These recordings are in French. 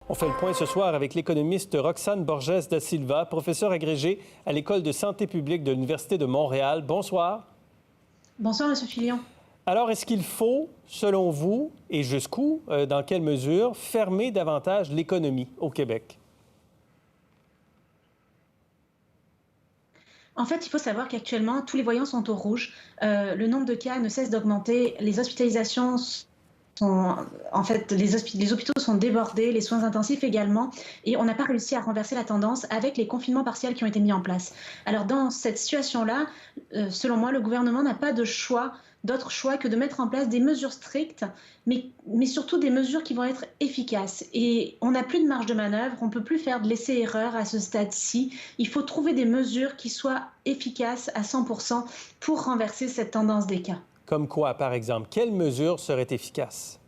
On fait le point ce soir avec l'économiste Roxane Borges da Silva, professeure agrégée à l'École de santé publique de l'Université de Montréal. Bonsoir. Bonsoir, M. Filion. Alors, est-ce qu'il faut, selon vous, et jusqu'où, dans quelle mesure, fermer davantage l'économie au Québec? En fait, il faut savoir qu'actuellement, tous les voyants sont au rouge. Le nombre de cas ne cesse d'augmenter. Les hospitalisations en fait, les hôpitaux sont débordés, les soins intensifs également, et on n'a pas réussi à renverser la tendance avec les confinements partiels qui ont été mis en place. Alors, dans cette situation-là, selon moi, le gouvernement n'a pas d'autre choix que de mettre en place des mesures strictes, mais surtout des mesures qui vont être efficaces. Et on n'a plus de marge de manœuvre, on ne peut plus faire de l'essai-erreur à ce stade-ci. Il faut trouver des mesures qui soient efficaces à 100% pour renverser cette tendance des cas. Comme quoi, par exemple? Quelles mesures seraient efficaces?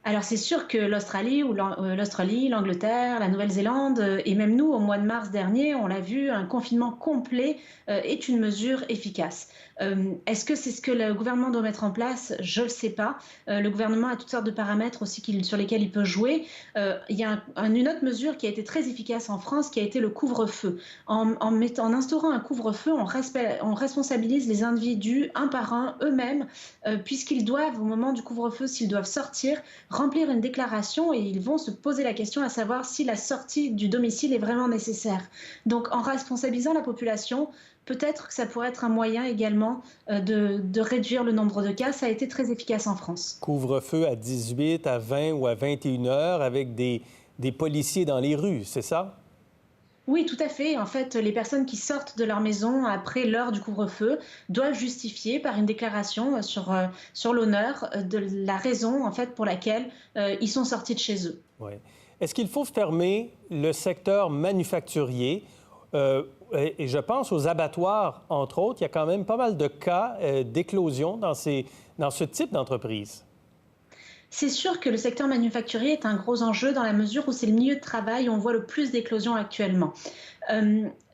Alors c'est sûr que l'Australie, l'Angleterre, la Nouvelle-Zélande et même nous, au mois de mars dernier, on l'a vu, un confinement complet est une mesure efficace. Est-ce que c'est ce que le gouvernement doit mettre en place? Je ne le sais pas. Le gouvernement a toutes sortes de paramètres aussi sur lesquels il peut jouer. Il y a une autre mesure qui a été très efficace en France, qui a été le couvre-feu. En instaurant un couvre-feu, on responsabilise les individus un par un eux-mêmes, puisqu'ils doivent, au moment du couvre-feu, s'ils doivent sortir, remplir une déclaration et ils vont se poser la question à savoir si la sortie du domicile est vraiment nécessaire. Donc en responsabilisant la population, peut-être que ça pourrait être un moyen également de réduire le nombre de cas. Ça a été très efficace en France. Couvre-feu à 18, à 20 ou à 21 heures avec des policiers dans les rues, c'est ça? Oui, tout à fait. En fait, les personnes qui sortent de leur maison après l'heure du couvre-feu doivent justifier par une déclaration sur l'honneur de la raison en fait, pour laquelle ils sont sortis de chez eux. Oui. Est-ce qu'il faut fermer le secteur manufacturier? Et je pense aux abattoirs, entre autres. Il y a quand même pas mal de cas d'éclosion dans ce type d'entreprise. C'est sûr que le secteur manufacturier est un gros enjeu dans la mesure où c'est le milieu de travail où on voit le plus d'éclosions actuellement.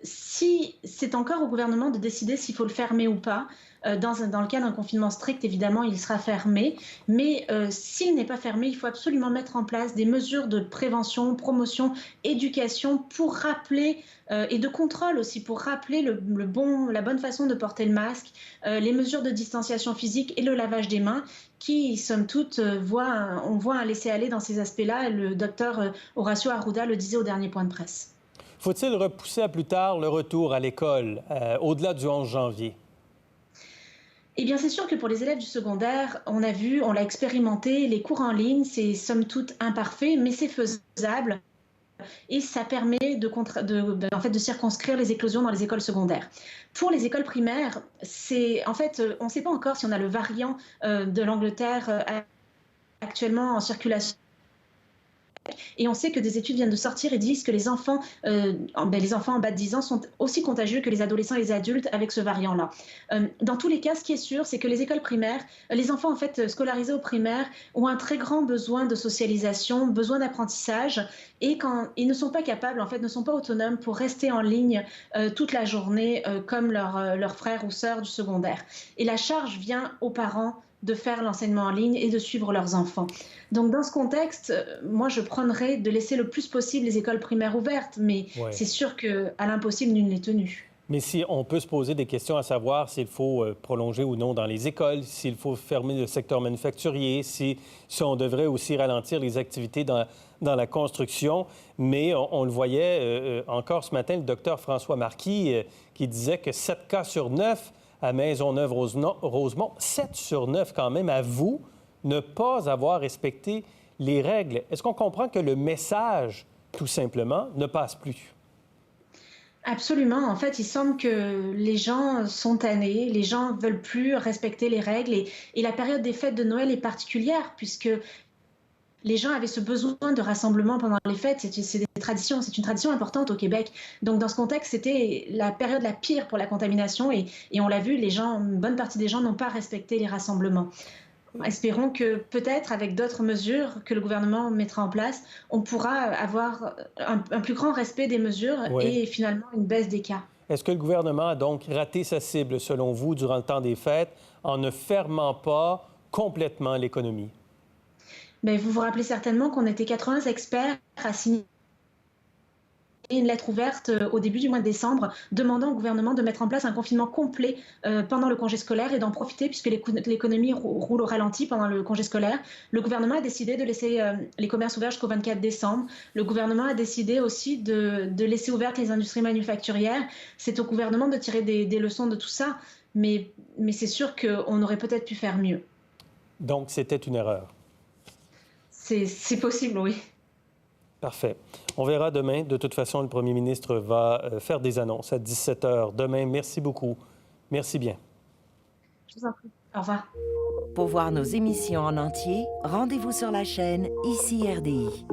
Si c'est encore au gouvernement de décider s'il faut le fermer ou pas, dans le cas d'un confinement strict, évidemment, il sera fermé. Mais s'il n'est pas fermé, il faut absolument mettre en place des mesures de prévention, promotion, éducation pour rappeler et de contrôle aussi, pour rappeler la bonne façon de porter le masque, les mesures de distanciation physique et le lavage des mains qui, somme toute, on voit un laisser-aller dans ces aspects-là. Le docteur Horacio Arruda le disait au dernier point de presse. Faut-il repousser à plus tard le retour à l'école, au-delà du 11 janvier? Eh bien, c'est sûr que pour les élèves du secondaire, on l'a expérimenté, les cours en ligne, c'est somme toute imparfait, mais c'est faisable. Et ça permet en fait, de circonscrire les éclosions dans les écoles secondaires. Pour les écoles primaires, en fait, on ne sait pas encore si on a le variant de l'Angleterre actuellement en circulation. Et on sait que des études viennent de sortir et disent que les enfants en bas de 10 ans sont aussi contagieux que les adolescents et les adultes avec ce variant-là. Dans tous les cas, ce qui est sûr, c'est que les écoles primaires, les enfants en fait scolarisés aux primaires ont un très grand besoin de socialisation, besoin d'apprentissage, et quand ils ne sont pas capables, en fait, ne sont pas autonomes pour rester en ligne toute la journée comme leurs frères ou sœurs du secondaire. Et la charge vient aux parents de faire l'enseignement en ligne et de suivre leurs enfants. Donc, dans ce contexte, moi, je prônerais de laisser le plus possible les écoles primaires ouvertes, mais c'est sûr qu'à l'impossible, nul n'est tenu. Mais si on peut se poser des questions à savoir s'il faut prolonger ou non dans les écoles, s'il faut fermer le secteur manufacturier, si on devrait aussi ralentir les activités dans la construction. Mais on le voyait encore ce matin, le docteur François Marquis qui disait que 7 cas sur 9 à Maisonneuve-Rosemont, 7 sur 9 quand même, avouent ne pas avoir respecté les règles. Est-ce qu'on comprend que le message, tout simplement, ne passe plus? Absolument. En fait, il semble que les gens sont tannés, les gens veulent plus respecter les règles et la période des fêtes de Noël est particulière puisque les gens avaient ce besoin de rassemblement pendant les fêtes. C'est une tradition importante au Québec. Donc, dans ce contexte, c'était la période la pire pour la contamination et on l'a vu, une bonne partie des gens n'ont pas respecté les rassemblements. Espérons que peut-être avec d'autres mesures que le gouvernement mettra en place, on pourra avoir un plus grand respect des mesures et finalement une baisse des cas. Est-ce que le gouvernement a donc raté sa cible, selon vous, durant le temps des fêtes, en ne fermant pas complètement l'économie? Mais vous vous rappelez certainement qu'on était 80 experts à signer une lettre ouverte au début du mois de décembre demandant au gouvernement de mettre en place un confinement complet pendant le congé scolaire et d'en profiter puisque l'économie roule au ralenti pendant le congé scolaire. Le gouvernement a décidé de laisser les commerces ouverts jusqu'au 24 décembre. Le gouvernement a décidé aussi de laisser ouvertes les industries manufacturières. C'est au gouvernement de tirer des leçons de tout ça, mais c'est sûr qu'on aurait peut-être pu faire mieux. Donc, c'était une erreur. C'est possible, oui. Parfait. On verra demain. De toute façon, le premier ministre va faire des annonces à 17 h demain. Merci beaucoup. Merci bien. Je vous en prie. Au revoir. Pour voir nos émissions en entier, rendez-vous sur la chaîne ICI RDI.